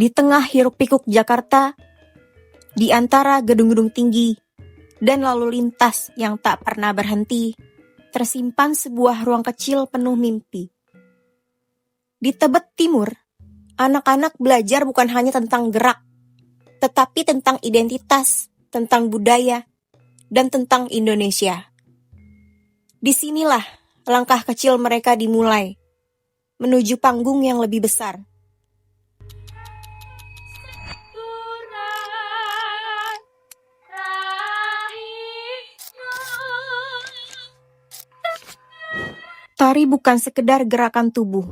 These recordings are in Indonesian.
Di tengah hiruk-pikuk Jakarta, di antara gedung-gedung tinggi dan lalu lintas yang tak pernah berhenti, tersimpan sebuah ruang kecil penuh mimpi. Di Tebet Timur, anak-anak belajar bukan hanya tentang gerak, tetapi tentang identitas, tentang budaya, dan tentang Indonesia. Disinilah langkah kecil mereka dimulai, menuju panggung yang lebih besar. Tari bukan sekedar gerakan tubuh,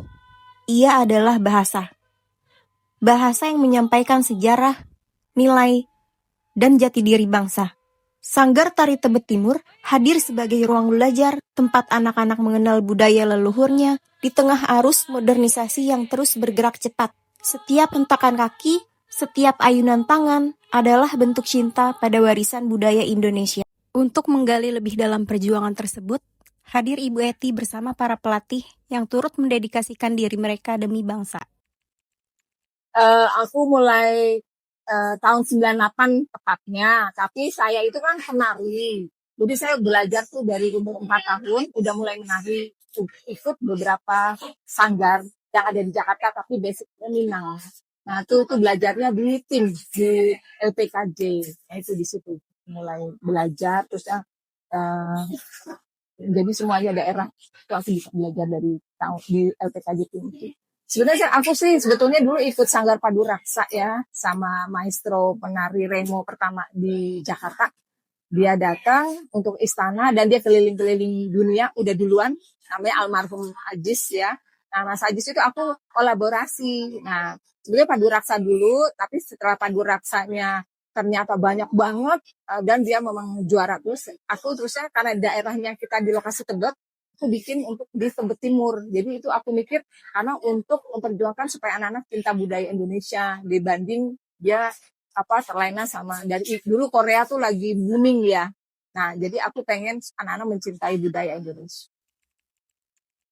ia adalah bahasa. Bahasa yang menyampaikan sejarah, nilai, dan jati diri bangsa. Sanggar Tari Tebet Timur hadir sebagai ruang belajar tempat anak-anak mengenal budaya leluhurnya di tengah arus modernisasi yang terus bergerak cepat. Setiap hentakan kaki, setiap ayunan tangan adalah bentuk cinta pada warisan budaya Indonesia. Untuk menggali lebih dalam perjuangan tersebut, hadir Ibu Eti bersama para pelatih yang turut mendedikasikan diri mereka demi bangsa. Aku mulai tahun 98 tepatnya, tapi saya itu kan penari. Jadi saya belajar tuh dari umur 4 tahun, udah mulai menari, ikut beberapa sanggar yang ada di Jakarta, tapi basicnya Minang. Nah, tuh belajarnya di tim, di LPKJ. Nah, itu di situ mulai belajar, terus jadi semuanya daerah itu aku bisa belajar dari tahun di LPKJ tim itu. Sebenarnya aku sih sebetulnya dulu ikut Sanggar Padu Raksa ya, sama maestro penari Remo pertama di Jakarta. Dia datang untuk istana dan dia keliling-keliling dunia udah duluan, namanya almarhum Ajis ya. Nah, Mas Ajis itu aku kolaborasi. Nah, sebenarnya Padu Raksa dulu, tapi setelah Padu Raksanya ternyata banyak banget dan dia memang juara terus. Aku terusnya karena daerahnya kita di lokasi Tebet, aku bikin untuk di Tebet Timur. Jadi itu aku mikir karena untuk memperjuangkan supaya anak-anak cinta budaya Indonesia dibanding dia terlena sama dari dulu Korea tuh lagi booming ya. Nah, jadi aku pengen anak-anak mencintai budaya Indonesia.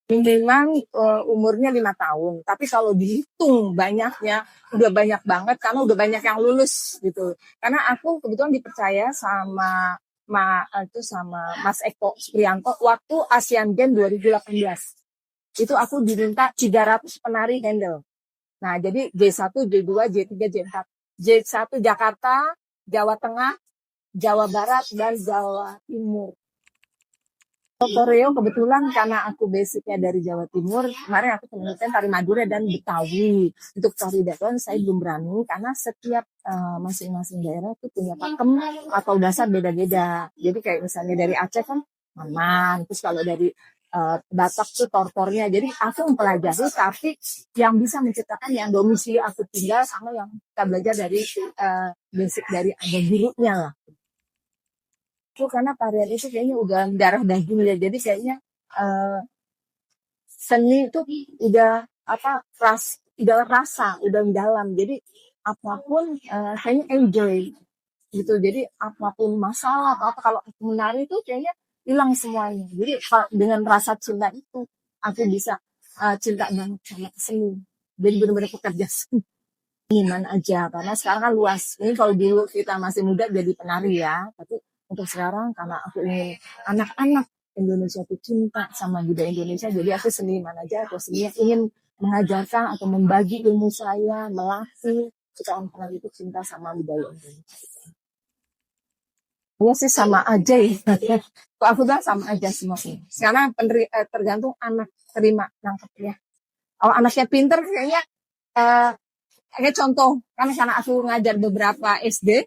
Memang umurnya 5 tahun, tapi kalau dihitung banyaknya udah banyak banget karena udah banyak yang lulus gitu. Karena aku kebetulan dipercaya sama sama Mas Eko Supriyanto waktu Asian Games 2018. Itu aku diminta 300 penari handle. Nah, jadi J1, J2, J3, J4. J1 Jakarta, Jawa Tengah, Jawa Barat, dan Jawa Timur. Koreo kebetulan karena aku basicnya dari Jawa Timur, kemarin aku menemukan tari Madura dan Betawi. Untuk tari Dagon saya belum berani karena setiap masing-masing daerah itu punya pakem atau dasar beda-beda. Jadi kayak misalnya dari Aceh kan Maman, terus kalau dari Batak tuh tortornya. Jadi aku mempelajari tapi yang bisa menciptakan yang domisili aku tinggal sama yang kita belajar dari basic dari ada gurunya lah. Itu karena tarian itu kayaknya udah darah daging ya, jadi kayaknya seni itu udah udah rasa, udah dalam, jadi apapun kayaknya enjoy gitu. Jadi apapun masalah atau apa kalau aku menari itu kayaknya hilang semuanya. Jadi dengan rasa cinta itu aku bisa cinta banget sama seni. Jadi benar-benar pekerja seni ingin aja karena sekarang kan luas. Ini kalau dulu kita masih muda jadi penari ya, tapi untuk sekarang karena aku ingin anak-anak Indonesia itu cinta sama budaya Indonesia, jadi aku seniman aja, aku ingin mengajarkan atau membagi ilmu saya, melatih supaya anak-anak itu cinta sama budaya Indonesia. Ya sih sama aja ya. Kok aku bilang sama aja semua sih. Sekarang tergantung anak terima nangkepnya. Kalau anaknya pinter kayaknya kayak contoh kan karena aku ngajar beberapa SD.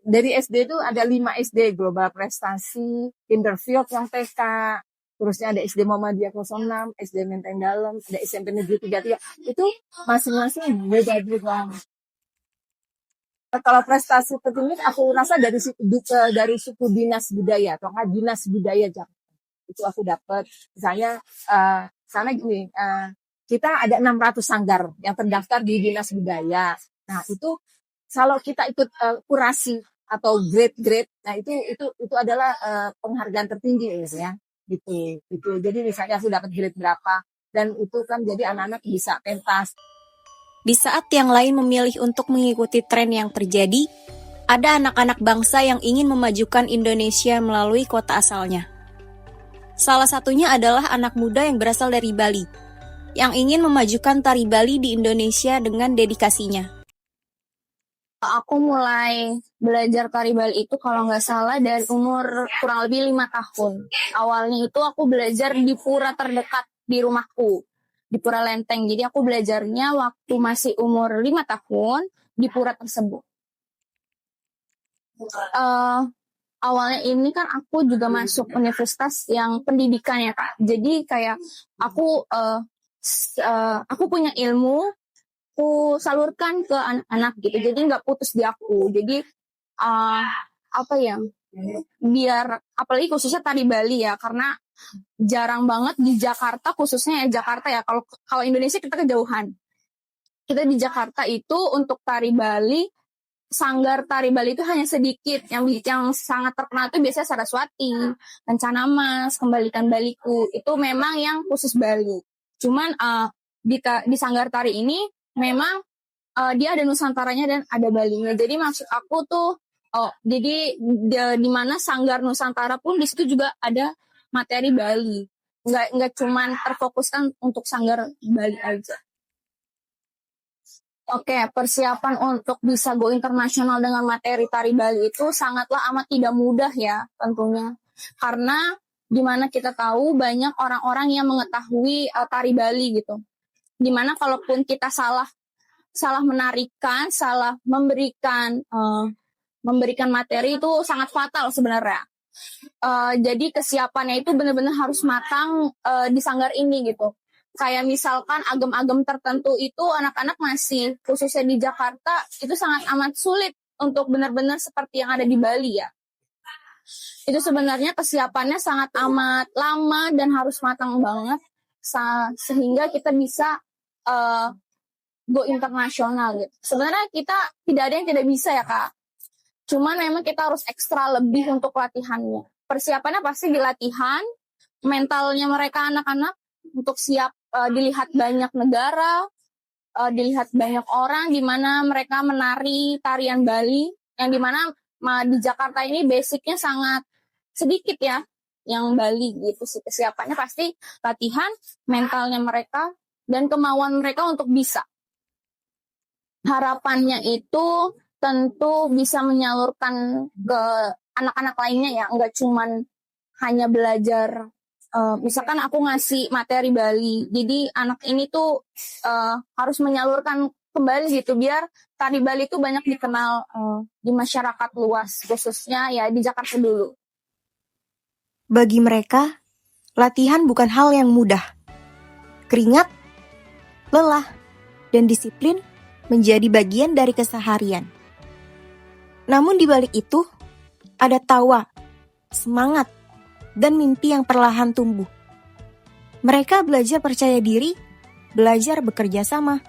Dari SD itu ada 5 SD Global Prestasi, Kinderfield yang TK, terusnya ada SD Muhammadiyah 06, SD Menteng Dalam, ada SMP Negeri 33. Itu masing-masing beda-beda. Kalau prestasi tertinggi aku rasa dari suku dinas budaya atau dinas budaya Jakarta. Itu aku dapat. Misalnya sana gini, kita ada 600 sanggar yang terdaftar di dinas budaya. Nah, itu kalau kita ikut kurasi atau grade, nah itu adalah penghargaan tertinggi ya, gitu. Jadi misalnya aku dapat grade berapa dan itu kan jadi anak-anak bisa pentas. Di saat yang lain memilih untuk mengikuti tren yang terjadi, ada anak-anak bangsa yang ingin memajukan Indonesia melalui kota asalnya. Salah satunya adalah anak muda yang berasal dari Bali, yang ingin memajukan tari Bali di Indonesia dengan dedikasinya. Aku mulai belajar tari Bali itu kalau nggak salah dari umur kurang lebih 5 tahun. Awalnya itu aku belajar di pura terdekat di rumahku, di Pura Lenteng. Jadi aku belajarnya waktu masih umur 5 tahun di pura tersebut. Awalnya ini kan aku juga masuk universitas yang pendidikan ya Kak. Jadi kayak aku punya ilmu, aku salurkan ke anak-anak gitu. Jadi nggak putus di aku. Jadi apa ya? Biar apalagi khususnya tari Bali ya, karena jarang banget di Jakarta, khususnya ya Jakarta ya. Kalau Indonesia kita kejauhan. Kita di Jakarta itu untuk tari Bali, sanggar tari Bali itu hanya sedikit. Yang sangat terkenal itu biasanya Saraswati, Kencana Mas, Kembalikan Baliku. Itu memang yang khusus Bali. Cuman di sanggar tari ini memang dia ada Nusantaranya dan ada Balinya. Jadi maksud aku tuh, jadi di mana sanggar Nusantara pun di situ juga ada materi Bali. Nggak cuman terfokuskan untuk sanggar Bali aja. Oke, persiapan untuk bisa go internasional dengan materi tari Bali itu sangatlah amat tidak mudah ya tentunya. Karena dimana kita tahu banyak orang-orang yang mengetahui tari Bali gitu. Dimana kalaupun kita salah menarikan, salah memberikan materi itu sangat fatal sebenarnya. Jadi kesiapannya itu benar-benar harus matang di sanggar ini gitu. Kayak misalkan agam-agam tertentu itu anak-anak masih, khususnya di Jakarta, itu sangat amat sulit untuk benar-benar seperti yang ada di Bali ya. Itu sebenarnya kesiapannya sangat amat lama dan harus matang banget, sehingga kita bisa go internasional gitu. Sebenarnya kita tidak ada yang tidak bisa ya Kak. Cuman memang kita harus ekstra lebih untuk latihannya. Persiapannya pasti di latihan, mentalnya mereka anak-anak untuk siap dilihat banyak negara, dilihat banyak orang, di mana mereka menari tarian Bali, yang di mana di Jakarta ini basicnya sangat sedikit ya, yang Bali gitu sih. Kesiapannya pasti latihan, mentalnya mereka, dan kemauan mereka untuk bisa. Harapannya itu tentu bisa menyalurkan ke anak-anak lainnya ya, nggak cuman hanya belajar. Misalkan aku ngasih materi Bali, jadi anak ini tuh harus menyalurkan kembali gitu, biar tari Bali itu banyak dikenal di masyarakat luas, khususnya ya di Jakarta dulu. Bagi mereka, latihan bukan hal yang mudah. Keringat, lelah, dan disiplin menjadi bagian dari keseharian. Namun di balik itu, ada tawa, semangat, dan mimpi yang perlahan tumbuh. Mereka belajar percaya diri, belajar bekerja sama,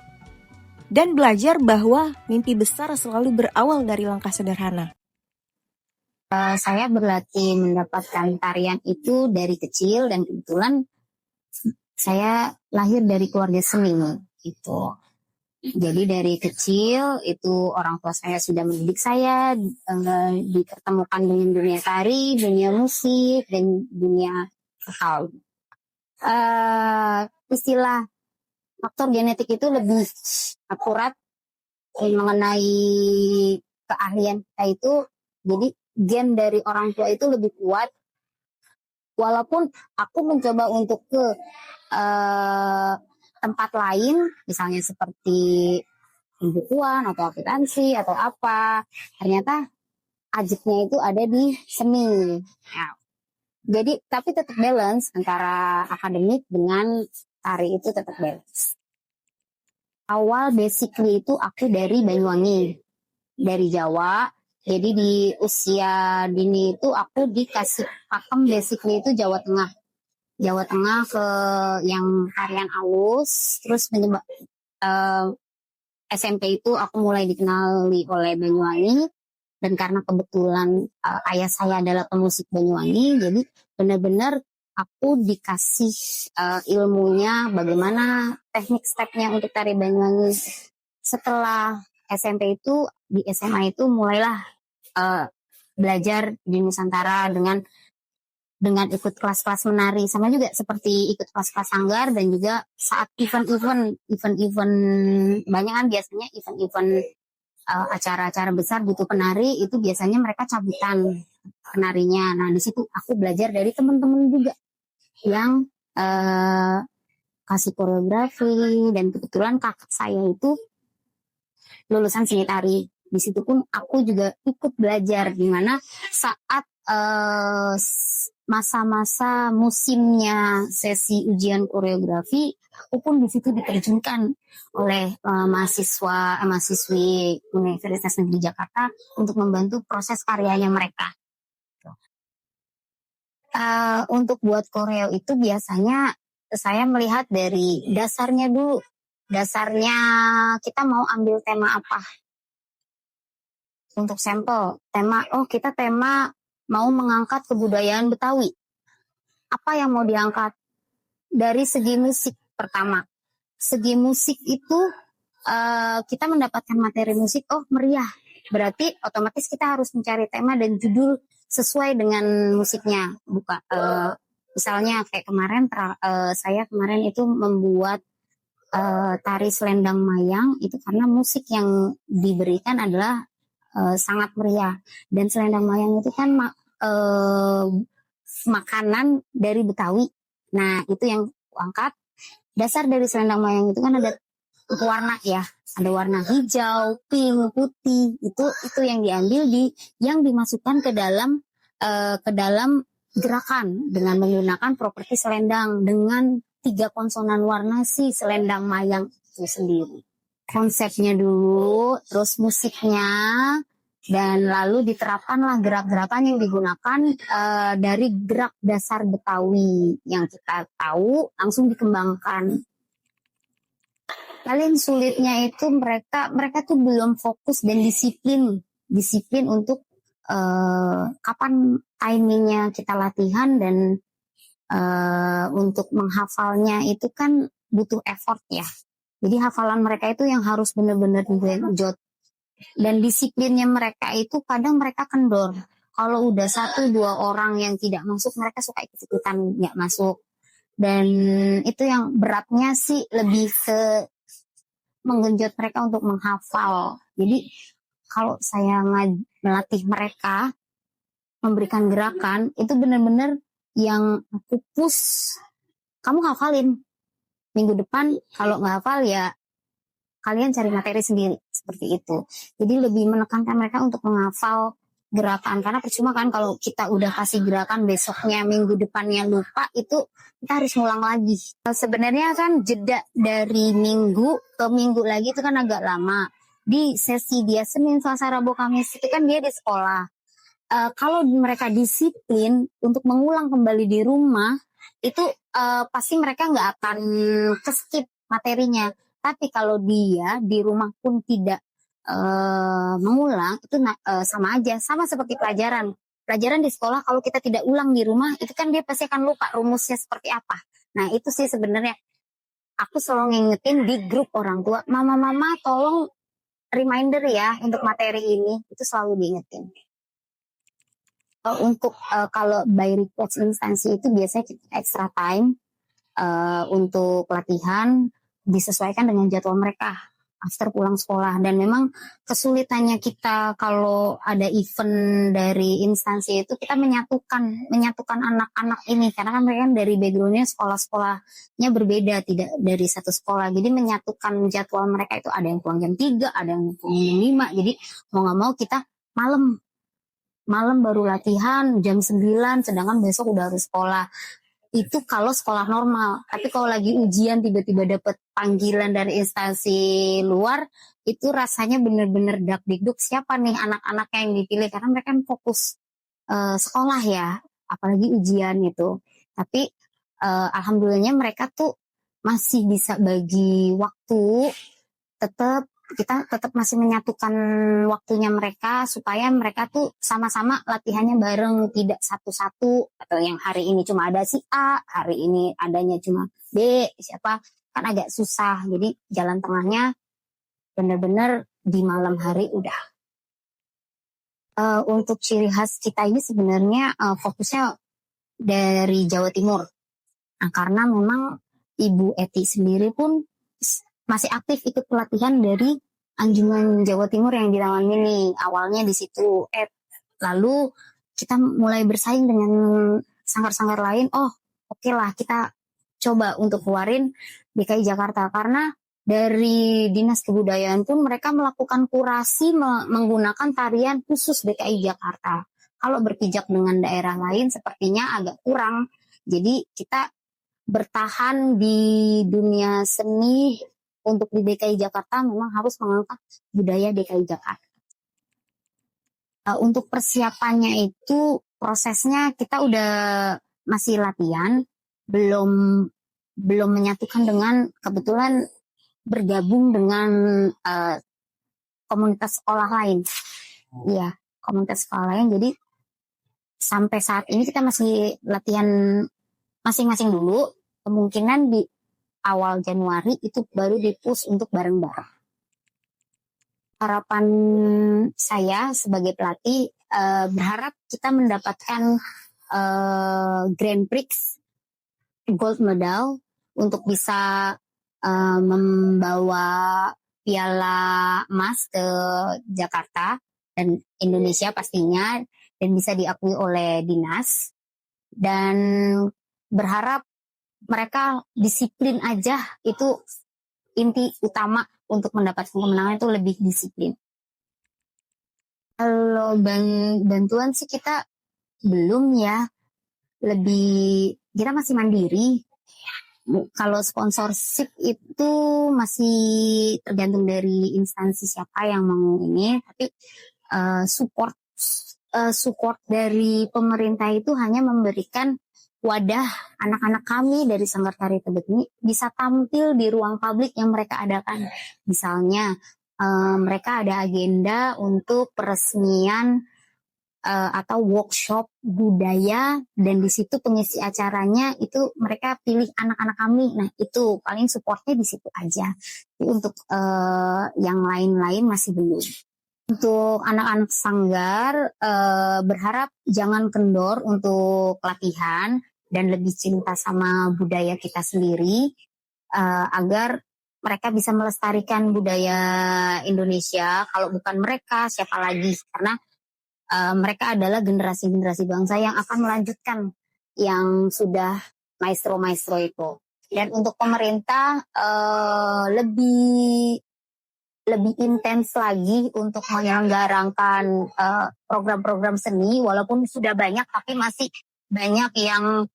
dan belajar bahwa mimpi besar selalu berawal dari langkah sederhana. Saya berlatih mendapatkan tarian itu dari kecil, dan kebetulan saya lahir dari keluarga seni gitu. Jadi dari kecil itu orang tua saya sudah mendidik saya, dipertemukan dengan dunia tari, dunia musik, dan dunia vokal. Istilah faktor genetik itu lebih akurat mengenai keahlian kita itu. Jadi gen dari orang tua itu lebih kuat. Walaupun aku mencoba untuk ke tempat lain, misalnya seperti pembukuan atau akuntansi atau apa, ternyata ajiknya itu ada di seni. Nah, jadi tapi tetap balance antara akademik dengan tari, itu tetap balance. Awal basically itu aku dari Banyuwangi, dari Jawa. Jadi di usia dini itu aku dikasih pakem basically itu Jawa Tengah ke yang tarian alus. Terus SMP itu aku mulai dikenali oleh Banyuwangi, dan karena kebetulan ayah saya adalah pemusik Banyuwangi, jadi benar-benar aku dikasih ilmunya bagaimana teknik stepnya untuk tari Banyuwangi. setelah SMP itu di SMA itu mulailah belajar di Nusantara dengan ikut kelas-kelas menari, sama juga seperti ikut kelas-kelas sanggar, dan juga saat event-event banyak kan biasanya event-event acara-acara besar butuh penari, itu biasanya mereka cabutan penarinya. Nah di situ aku belajar dari teman-teman juga yang kasih koreografi, dan kebetulan kakak saya itu lulusan seni tari. Di situ pun aku juga ikut belajar, di mana saat masa-masa musimnya sesi ujian koreografi, aku pun di situ diterjunkan oleh mahasiswi Universitas Negeri Jakarta untuk membantu proses karyanya mereka. Untuk buat koreo itu biasanya saya melihat dari dasarnya dulu. Dasarnya kita mau ambil tema apa. Untuk sampel, kita tema mau mengangkat kebudayaan Betawi. Apa yang mau diangkat? Dari segi musik pertama. Segi musik itu kita mendapatkan materi musik, meriah. Berarti otomatis kita harus mencari tema dan judul sesuai dengan musiknya. Misalnya kayak kemarin, saya kemarin itu membuat tari selendang mayang, itu karena musik yang diberikan adalah sangat meriah. Dan selendang mayang itu kan makanan dari Betawi. Nah itu yang angkat. Dasar dari selendang mayang itu kan ada warna ya, ada warna hijau, pink, putih. Itu yang diambil yang dimasukkan ke dalam gerakan dengan menggunakan properti selendang dengan 3 konsonan warna si selendang mayang itu sendiri. Konsepnya dulu, terus musiknya, dan lalu diterapkanlah gerak-gerakan yang digunakan dari gerak dasar Betawi yang kita tahu, langsung dikembangkan. Paling sulitnya itu mereka tuh belum fokus dan disiplin untuk kapan timingnya kita latihan, dan untuk menghafalnya itu kan butuh effort ya. Jadi hafalan mereka itu yang harus benar-benar digenjot. Dan disiplinnya mereka itu kadang mereka kendor. Kalau udah 1-2 orang yang tidak masuk, mereka suka ikut-ikutan nggak masuk. Dan itu yang beratnya sih lebih ke menggenjot mereka untuk menghafal. Jadi kalau saya melatih mereka, memberikan gerakan, itu benar-benar yang aku push, kamu hafalin. Minggu depan kalau nggak hafal ya kalian cari materi sendiri, seperti itu. Jadi lebih menekankan mereka untuk menghafal gerakan, karena percuma kan kalau kita udah kasih gerakan besoknya, minggu depannya lupa, itu kita harus ngulang lagi. Sebenarnya kan jeda dari minggu ke minggu lagi itu kan agak lama. Di sesi dia Senin, Selasa, Rabu, Kamis itu kan dia di sekolah. Kalau mereka disiplin untuk mengulang kembali di rumah, itu pasti mereka nggak akan keskip materinya. Tapi kalau dia di rumah pun tidak mengulang, itu sama aja, sama seperti pelajaran di sekolah. Kalau kita tidak ulang di rumah, itu kan dia pasti akan lupa rumusnya seperti apa. Nah itu sih sebenarnya aku selalu ngingetin di grup orang tua, mama tolong reminder ya untuk materi ini, itu selalu diingetin. Untuk kalau by request instansi itu biasanya kita extra time untuk latihan, disesuaikan dengan jadwal mereka after pulang sekolah. Dan memang kesulitannya kita kalau ada event dari instansi itu, kita menyatukan anak-anak ini, karena kan mereka dari backgroundnya sekolah-sekolahnya berbeda, tidak dari satu sekolah. Jadi menyatukan jadwal mereka itu, ada yang pulang jam 3, ada yang pulang jam 5. Jadi mau nggak mau kita malam baru latihan jam 9, sedangkan besok udah harus sekolah. Itu kalau sekolah normal. Tapi kalau lagi ujian tiba-tiba dapat panggilan dari instansi luar, itu rasanya bener-bener dak-dikduk, siapa nih anak-anaknya yang dipilih, karena mereka kan fokus sekolah ya, apalagi ujian gitu. Tapi alhamdulillahnya mereka tuh masih bisa bagi waktu, kita tetap masih menyatukan waktunya mereka, supaya mereka tuh sama-sama latihannya bareng, tidak satu-satu, atau yang hari ini cuma ada si A, hari ini adanya cuma B, siapa, kan agak susah. Jadi jalan tengahnya benar-benar di malam hari udah. Untuk ciri khas kita ini sebenarnya fokusnya dari Jawa Timur. Nah, karena memang Ibu Eti sendiri pun masih aktif ikut pelatihan dari Anjungan Jawa Timur yang di Taman Mini. Awalnya di situ. Lalu kita mulai bersaing dengan sanggar-sanggar lain. Oh, oke lah, kita coba untuk keluarin DKI Jakarta. Karena dari Dinas Kebudayaan pun mereka melakukan kurasi menggunakan tarian khusus DKI Jakarta. Kalau berpijak dengan daerah lain sepertinya agak kurang. Jadi kita bertahan di dunia seni untuk di DKI Jakarta memang harus mengangkat budaya DKI Jakarta. Untuk persiapannya itu prosesnya kita udah masih latihan, belum menyatukan dengan kebetulan bergabung dengan komunitas sekolah lain. Iya, komunitas sekolah lain. Jadi sampai saat ini kita masih latihan masing-masing dulu. Kemungkinan di awal Januari itu baru di-push untuk bareng-bareng. Harapan saya sebagai pelatih berharap kita mendapatkan Grand Prix gold medal untuk bisa membawa piala emas ke Jakarta dan Indonesia pastinya, dan bisa diakui oleh dinas, dan berharap mereka disiplin aja, itu inti utama untuk mendapatkan kemenangan, itu lebih disiplin. Kalau bantuan sih kita belum ya, lebih kita masih mandiri. Kalau sponsorship itu masih tergantung dari instansi siapa yang mau ini, tapi support dari pemerintah itu hanya memberikan wadah anak-anak kami dari Sanggar Tari Tebet ini bisa tampil di ruang publik yang mereka adakan. Misalnya mereka ada agenda untuk peresmian atau workshop budaya, dan di situ pengisi acaranya itu mereka pilih anak-anak kami. Nah, itu paling supportnya di situ aja. Jadi untuk yang lain-lain masih belum. Untuk anak-anak sanggar berharap jangan kendor untuk latihan dan lebih cinta sama budaya kita sendiri, agar mereka bisa melestarikan budaya Indonesia. Kalau bukan mereka, siapa lagi? Karena mereka adalah generasi-generasi bangsa yang akan melanjutkan yang sudah maestro-maestro itu. Dan untuk pemerintah lebih intens lagi untuk menyelenggarakan program-program seni, walaupun sudah banyak tapi masih banyak yang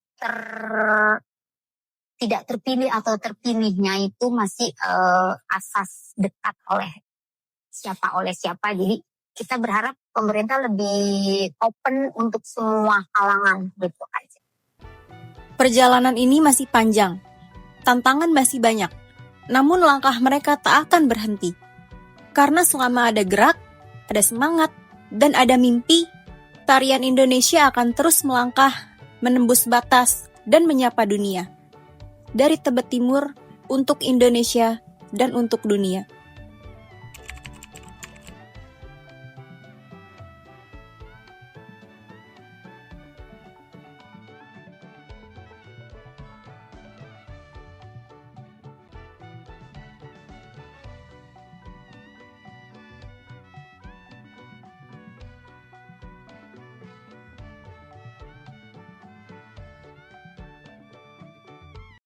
tidak terpilih atau terpilihnya itu masih asas dekat oleh siapa. Jadi kita berharap pemerintah lebih open untuk semua kalangan gitu aja. Perjalanan ini masih panjang, tantangan masih banyak, namun langkah mereka tak akan berhenti. Karena selama ada gerak, ada semangat, dan ada mimpi, tarian Indonesia akan terus melangkah, menembus batas, dan menyapa dunia. Dari Tebet Timur, untuk Indonesia, dan untuk dunia.